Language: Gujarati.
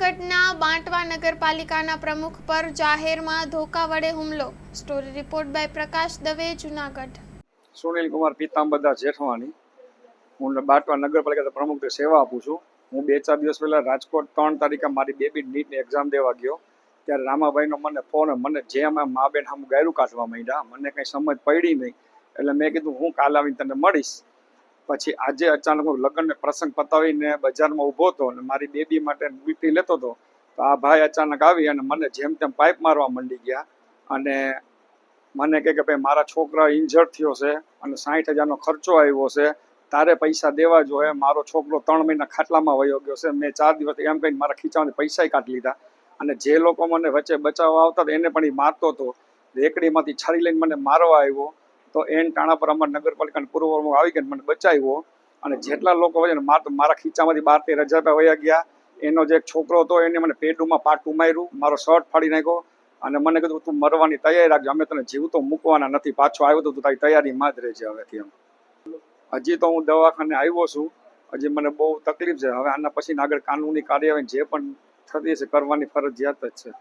જૂનાગઢના બાંટવા નગરપાલિકાના પ્રમુખ પર જાહેરમાં ધોકા વડે હુમલો। સ્ટોરી રિપોર્ટ બાય પ્રકાશ દવે, જૂનાગઢ। સુનિલ કુમાર પીતાંબર જેઠવાણી। હું બાંટવા નગરપાલિકા પ્રમુખ સેવા આપું છું। હું 2-4 દિવસ પહેલા રાજકોટ 3 તારીખે મારી બેબી નીટની એક્ઝામ દેવા ગયો, ત્યારે રામાભાઈનો મને ફોન, મને જેમ મા બેન સામે ગાયરું કાઢવા માંડ્યા। મને કંઈ સમજ પડી નહીં, એટલે મેં કીધું હું કાલ આવીને તને મળીશ। પછી આજે અચાનક હું લગ્નને પ્રસંગ પતાવીને બજારમાં ઊભો હતો અને મારી બેબી માટે મીઠી લેતો હતો, તો આ ભાઈ અચાનક આવી અને મને જેમ તેમ પાઇપ મારવા માંડી ગયા અને મને કહે કે ભાઈ મારા છોકરા ઇન્જર્ડ થયો છે અને 60,000નો ખર્ચો આવ્યો છે, તારે પૈસા દેવા જોઈએ, મારો છોકરો 3 મહિના ખાટલામાં વયો ગયો છે। મેં 4 દિવસ એમ કહીને મારા ખીચામાંથી પૈસા કાઢી લીધા અને જે લોકો મને વચ્ચે બચાવવા આવતા એને પણ એ મારતો હતો। રેકડીમાંથી છરી લઈને મને મારવા આવ્યો, તો એન ટાણા પર અમારા નગરપાલિકાના પૂર્વ પ્રમુખ આવી ગયા મને બચાવ્યો અને જેટલા લોકો હોય ને મારા ખીચામાંથી 12-13 હજાર વયા ગયા। એનો જે એક છોકરો હતો એને મને પેટમાં પાટું માર્યું, મારો શર્ટ ફાડી નાખ્યો અને મને કીધું તું મરવાની તૈયારી રાખજો, અમે તને જીવતો મૂકવાના નથી, પાછો આવ્યો તો તું તારી તૈયારીમાં જ રહેજે હવેથી। એમ હજી તો હું દવાખાને આવ્યો છું, હજી મને બહુ તકલીફ છે। હવે આના પછી આગળ કાનૂની કાર્યવાહી જે પણ થતી હશે કરવાની ફરજિયાત જ છે।